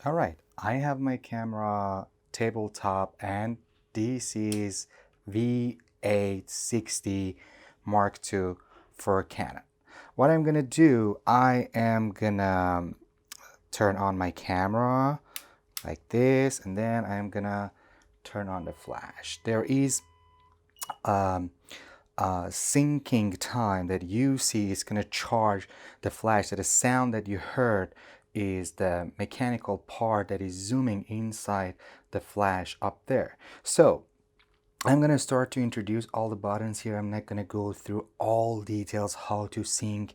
All right, I have my camera tabletop and this is V860 Mark II for Canon. What I'm gonna do, I am gonna turn on my camera like this, and then I'm gonna turn on the flash. There is um, syncing time that you see is going to charge the flash. So the sound that you heard is the mechanical part that is zooming inside the flash up there. So I'm going to start to introduce all the buttons here. I'm not going to go through all details how to sync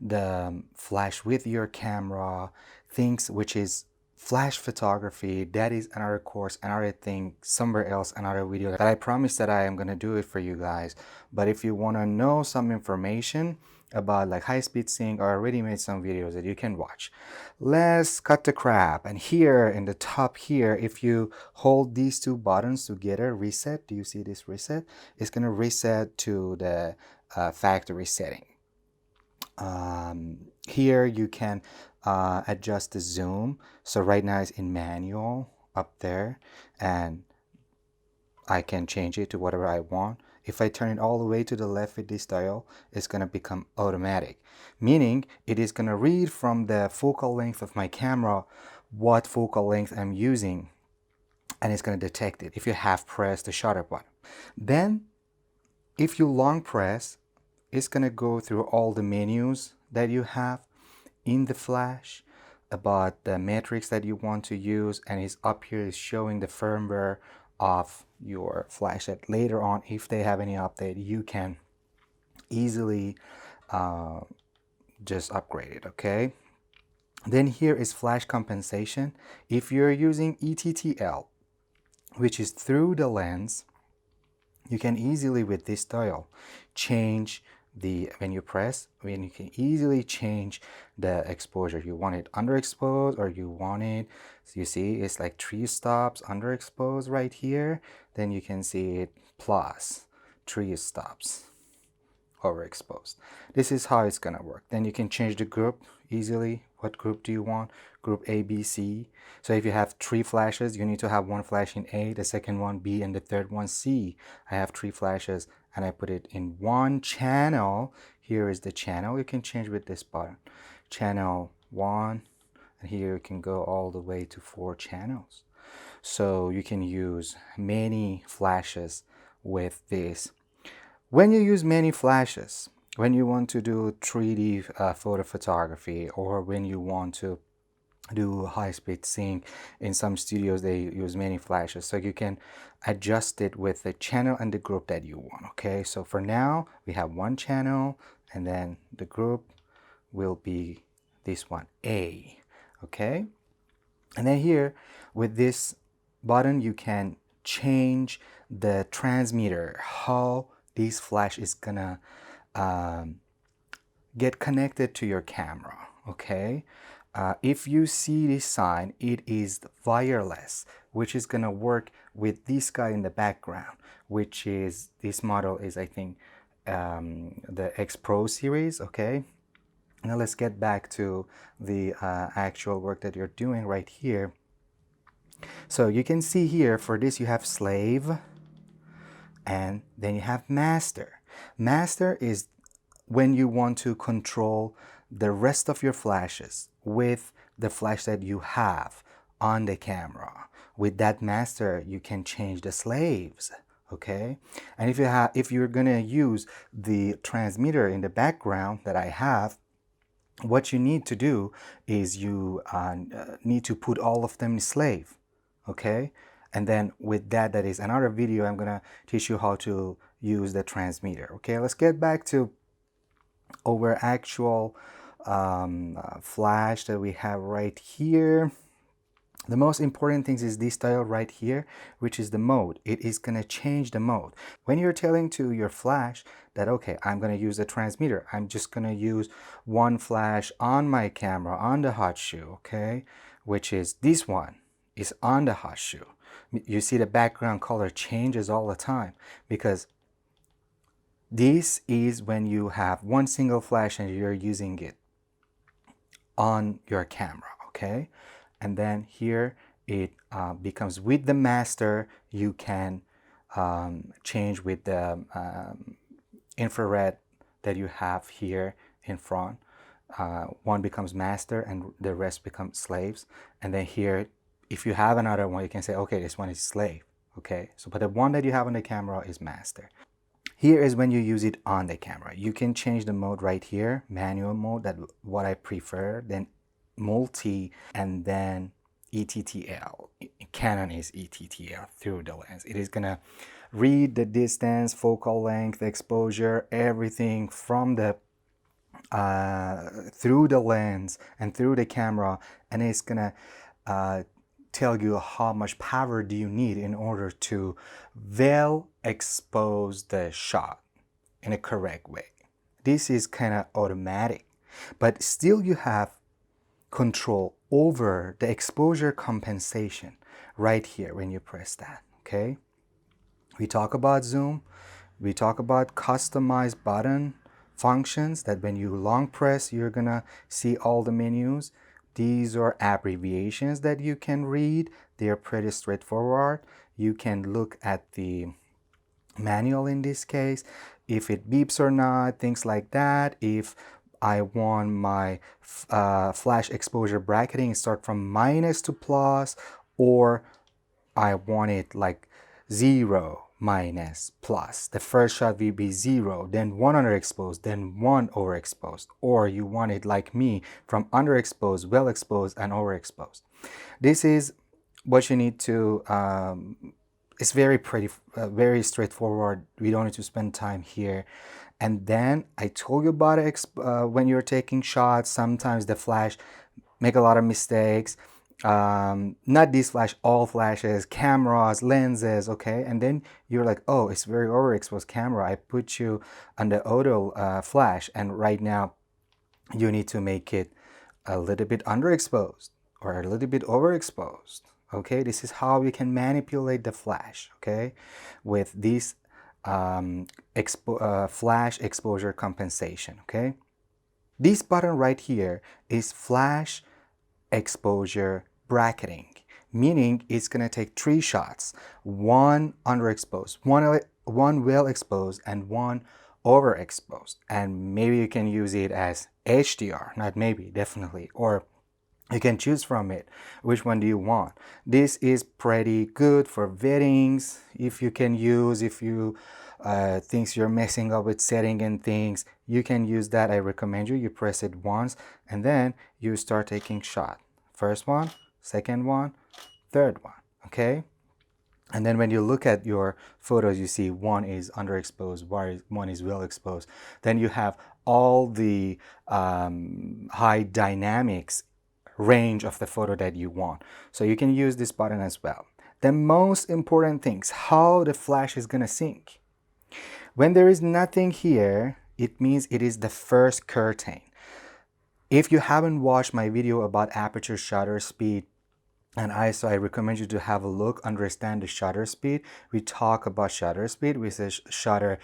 the flash with your camera, things which is flash photography. That is another course, another thing, somewhere else, another video that I promise that I am going to do it for you guys. But if you want to know some information about like high-speed sync, I already made some videos that you can watch. Let's cut the crap. And here in the top here, if you hold these two buttons together, reset, do you see this reset? It's going to reset to the factory setting. Here you can adjust the zoom. So right now it's in manual up there, and I can change it to whatever I want. If I turn it all the way to the left with this dial, it's going to become automatic, meaning it is going to read from the focal length of my camera what focal length I'm using, and it's going to detect it if you half press the shutter button. Then if you long press, it's going to go through all the menus that you have in the flash about the metrics that you want to use, and it's up here is showing the firmware of your flash that later on, if they have any update, you can easily just upgrade it. Okay, then here is flash compensation. If you're using ETTL, which is through the lens, you can easily with this dial change the, when you can easily change the exposure. You want it underexposed or you want it, so you see it's like 3 stops underexposed right here. Then you can see it plus 3 stops overexposed. This is how it's gonna work. Then you can change the group easily. What group do you want? Group A, B, C. So if you have 3 flashes, you need to have one flash in A, the second one B, and the third one C. I have 3 flashes and I put it in one channel. Here is the channel. You can change with this button. Channel 1, and here you can go all the way to 4 channels. So you can use many flashes with this. When you use many flashes, when you want to do 3D photo photography, or when you want to do high-speed sync, in some studios they use many flashes, so you can adjust it with the channel and the group that you want. Okay, so for now we have one channel, and then the group will be this one, A. Okay, and then here with this button you can change the transmitter, how this flash is gonna get connected to your camera. Okay, if you see this sign, it is wireless, which is gonna work with this guy in the background, which is, this model is, I think, the X Pro series. Okay, now let's get back to the actual work that you're doing right here. So you can see here, for this you have slave, and then you have master. Master is when you want to control the rest of your flashes with the flash that you have on the camera. With that master, you can change the slaves. Okay, and if you're gonna use the transmitter in the background that I have, what you need to do is you need to put all of them in slave. Okay, and then with that, that is another video. I'm gonna teach you how to use the transmitter. Okay, let's get back to our actual flash that we have right here. The most important thing is this dial right here, which is the mode. It is going to change the mode. When you're telling to your flash that, okay, I'm going to use the transmitter, I'm just going to use one flash on my camera on the hot shoe, okay, which is this one is on the hot shoe. You see the background color changes all the time, because this is when you have one single flash and you're using it on your camera. Okay, and then here it becomes with the master. You can change with the infrared that you have here in front. One becomes master and the rest become slaves. And then here, if you have another one, you can say, okay, this one is slave. Okay, so but the one that you have on the camera is master. Here is when you use it on the camera. You can change the mode right here, manual mode, that's what I prefer, then multi, and then ETTL. Canon is ETTL, through the lens. It is gonna read the distance, focal length, exposure, everything from the through the lens and through the camera, and it's gonna tell you how much power do you need in order to well expose the shot in a correct way. This is kind of automatic, but still you have control over the exposure compensation right here when you press that. Okay, we talk about zoom, we talk about customized button functions that when you long press you're gonna see all the menus. These are abbreviations that you can read. They are pretty straightforward. You can look at the manual in this case, if it beeps or not, things like that. If I want my flash exposure bracketing start from minus to plus, or I want it like 0, minus, plus. The first shot will be 0, then 1 underexposed, then 1 overexposed. Or you want it like me, from underexposed, well exposed, and overexposed. This is what you need to, it's very very straightforward. We don't need to spend time here. And then I told you about it, when you're taking shots, sometimes the flash make a lot of mistakes. Not this flash, all flashes, cameras, lenses, okay? And then you're like, oh, it's very overexposed camera. I put you on the auto flash, and right now you need to make it a little bit underexposed or a little bit overexposed. Okay, this is how you can manipulate the flash, okay, with this flash exposure compensation, okay? This button right here is flash exposure bracketing, meaning it's gonna take 3 shots, 1 underexposed, 1 well exposed, and 1 overexposed. And maybe you can use it as HDR, not maybe, definitely, or you can choose from it which one do you want. This is pretty good for weddings. If you can use, if you things you're messing up with setting and things, you can use that. I recommend you press it once and then you start taking shot. First one, second one, third one, okay? And then when you look at your photos, you see one is underexposed, one is well exposed. Then you have all the high dynamics range of the photo that you want. So you can use this button as well. The most important things, how the flash is gonna sync. When there is nothing here, it means it is the first curtain. If you haven't watched my video about aperture shutter speed and ISO, I recommend you to have a look, understand the shutter speed. We talk about shutter speed, which is shutter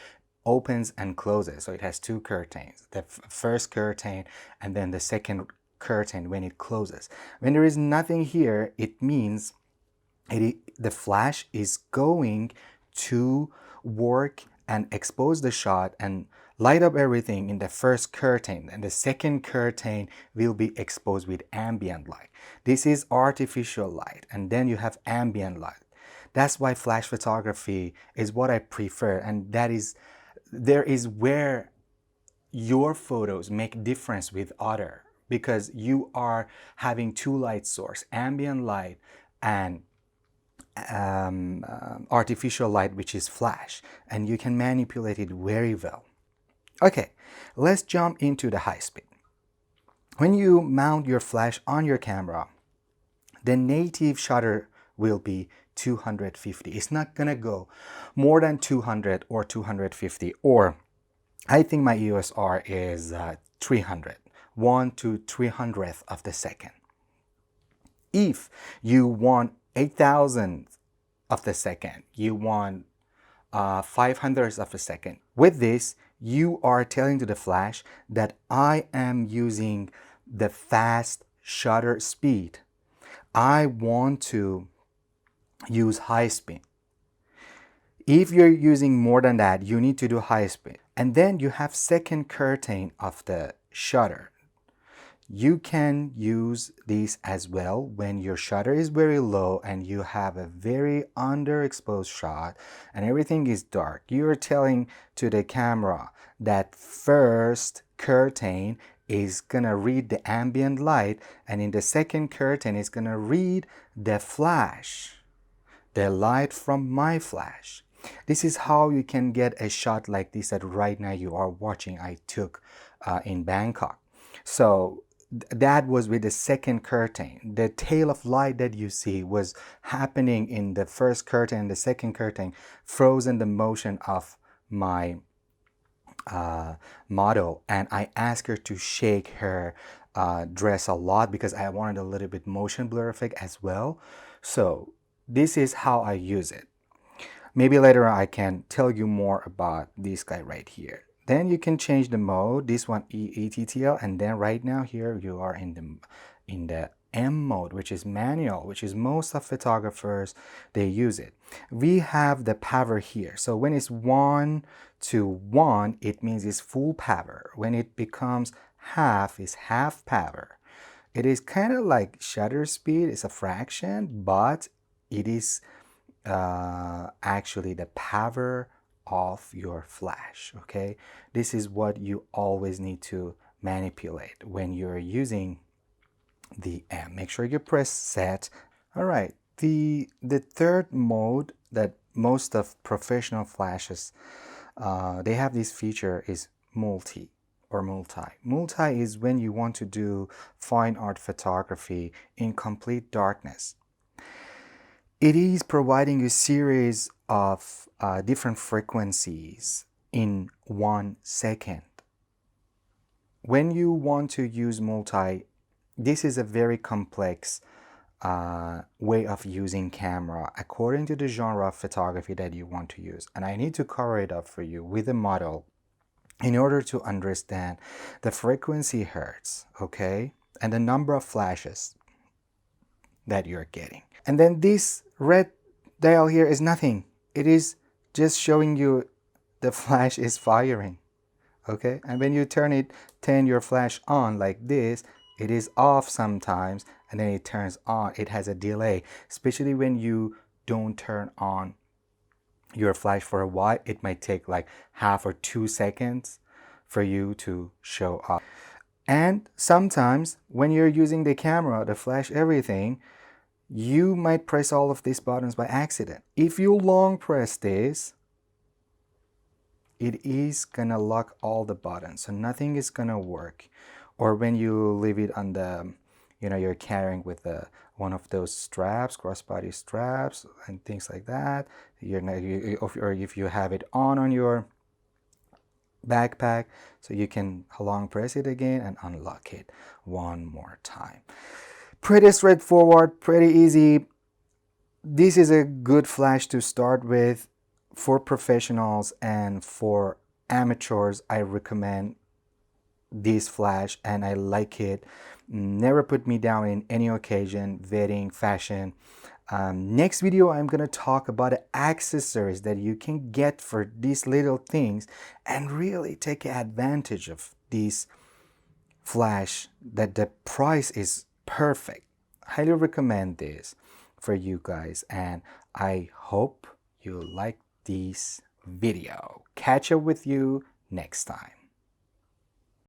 opens and closes. So it has 2 curtains, the first curtain and then the second curtain when it closes. When there is nothing here, it means the flash is going to work and expose the shot and light up everything in the first curtain, and the second curtain will be exposed with ambient light. This is artificial light, and then you have ambient light. That's why flash photography is what I prefer, and there is where your photos make difference with other, because you are having 2 light source, ambient light and artificial light, which is flash, and you can manipulate it very well. Okay, let's jump into the high speed. When you mount your flash on your camera, the native shutter will be 250. It's not gonna go more than 200 or 250, or I think my EOS R is 300, 1 to 300th of the second. If you want 8,000 of the second, you want 500ths of a second. With this, you are telling to the flash that I am using the fast shutter speed. I want to use high speed. If you're using more than that, you need to do high speed. And then you have second curtain of the shutter. You can use this as well when your shutter is very low and you have a very underexposed shot and everything is dark. You're telling to the camera that first curtain is gonna read the ambient light, and in the second curtain is gonna read the flash, the light from my flash. This is how you can get a shot like this that right now you are watching I took in Bangkok. So that was with the second curtain. The tail of light that you see was happening in the first curtain, and the second curtain frozen the motion of my model, and I asked her to shake her dress a lot because I wanted a little bit motion blur effect as well. So this is how I use it. Maybe later I can tell you more about this guy right here. Then you can change the mode, this one ETTL, and then right now here you are in the M mode, which is manual, which is most of photographers, they use it. We have the power here. So when it's 1 to 1, it means it's full power. When it becomes half, it's half power. It is kind of like shutter speed, it's a fraction, but it is actually the power of your flash. Okay, this is what you always need to manipulate when you're using the M. Make sure you press set. All right, the third mode that most of professional flashes they have this feature is multi or multi. Multi is when you want to do fine art photography in complete darkness. It is providing a series of different frequencies in 1 second. When you want to use multi, this is a very complex way of using camera according to the genre of photography that you want to use. And I need to cover it up for you with a model in order to understand the frequency hertz, okay, and the number of flashes that you're getting. And then this red dial here is nothing. It is just showing you the flash is firing, okay? And when you turn your flash on like this, it is off sometimes and then it turns on. It has a delay, especially when you don't turn on your flash for a while. It might take like half or 2 seconds for you to show up. And sometimes when you're using the camera, the flash, everything, you might press all of these buttons by accident. If you long press this, it is gonna lock all the buttons, so nothing is gonna work. Or when you leave it on the, you're carrying with one of those straps, crossbody straps and things like that, or if you have it on your backpack, so you can long press it again and unlock it one more time. Pretty straightforward, pretty easy. This is a good flash to start with. For professionals and for amateurs, I recommend this flash and I like it. Never put me down in any occasion, wedding, fashion. Next video, I'm gonna talk about the accessories that you can get for these little things and really take advantage of this flash, that the price is perfect. Highly recommend this for you guys, and I hope you like this video. Catch up with you next time.